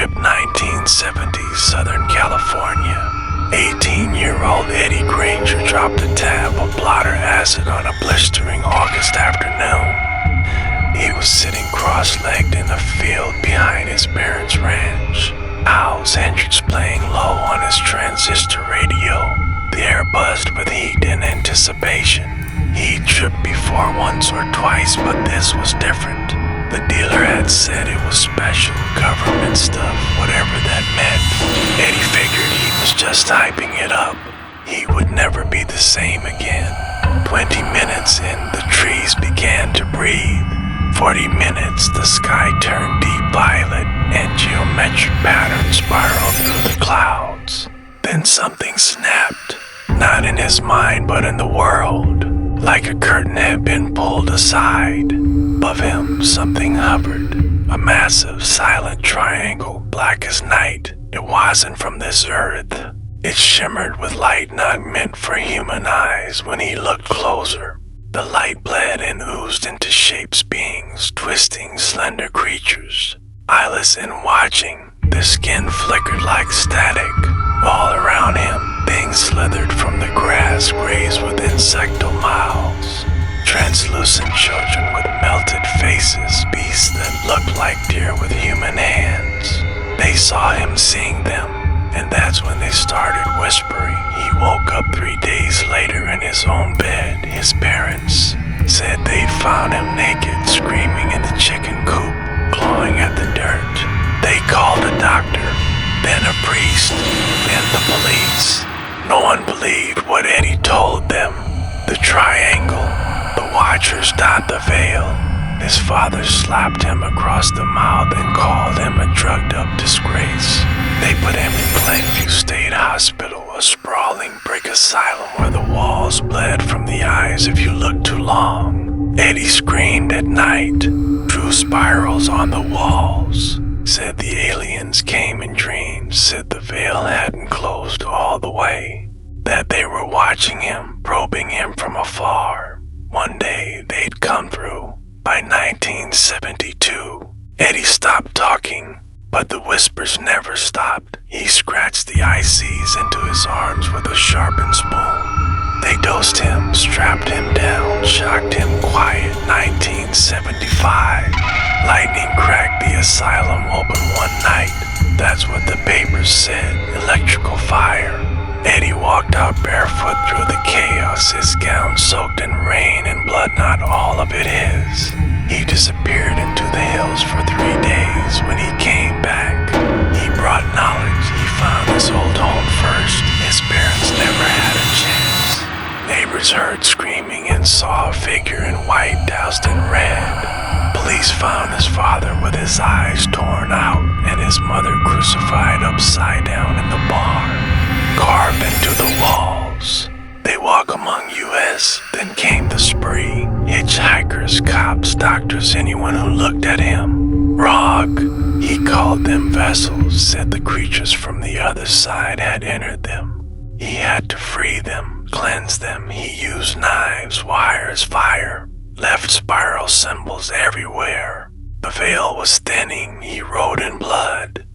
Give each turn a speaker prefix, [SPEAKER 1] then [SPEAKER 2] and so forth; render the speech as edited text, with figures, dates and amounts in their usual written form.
[SPEAKER 1] trip, 1970, Southern California. 18-year-old Eddie Granger dropped a tab of blotter acid on a blistering August afternoon. He was sitting cross-legged in a field behind his parents' ranch. Owl's Hendrix playing low on his transistor radio. The air buzzed with heat and anticipation. He'd tripped before once or twice, but this was different. The dealer had said it was special government stuff, whatever that meant. Eddie figured he was just hyping it up. He would never be the same again. 20 minutes in, the trees began to breathe. 40 minutes, the sky turned deep violet and geometric patterns spiraled through the clouds. Then something snapped, not in his mind but in the world. Like a curtain had been pulled aside. Above him, something hovered. A massive, silent triangle, black as night. It wasn't from this earth. It shimmered with light not meant for human eyes when he looked closer. The light bled and oozed into shapes, beings, twisting, slender creatures. Eyeless and watching, their skin flickered like static. All around him, things slithered from the grass, grazed with insectal mouths. Translucent children with melted faces, beasts that looked like deer with human hands. They saw him seeing them, and that's when they started whispering. He woke up 3 days later in his own bed. His parents said they'd found him naked, screaming in the chicken coop, clawing at the dirt. They called a doctor, then a priest, then the police. No one believed what Eddie told them. The triangle, the watchers dot the veil. His father slapped him across the mouth and called him a drugged-up disgrace. They put him in Glenview State Hospital, a sprawling brick asylum where the walls bled from the eyes if you looked too long. Eddie screamed at night, drew spirals on the walls. Said the aliens came in dreams, said the veil hadn't closed all the way, that they were watching him, probing him from afar. One day they'd come through. By 1972, Eddie stopped talking, but the whispers never stopped. He scratched the ICs into his arms with a sharpened spoon. They dosed him, strapped him down, shocked him quiet. 1975. Lightning cracked the asylum open one night. That's what the papers said. Electrical fire. Eddie walked out barefoot through the chaos, his gown soaked in rain and blood, not all of it his. He disappeared into the hills for 3 days. When he came back, he brought knowledge. He found his old home first. His parents never had a chance. Neighbors heard screaming and saw a figure in white doused in red. Police found his father with his eyes torn out and his mother crucified upside down in the barn, carved into the walls. They walk among U.S., then came the spree. Hitchhikers, cops, doctors, anyone who looked at him. Rog, he called them vessels, said the creatures from the other side had entered them. He had to free them, cleanse them. He used knives, wires, fire. Left spiral symbols everywhere. The veil was thinning. He wrote in blood.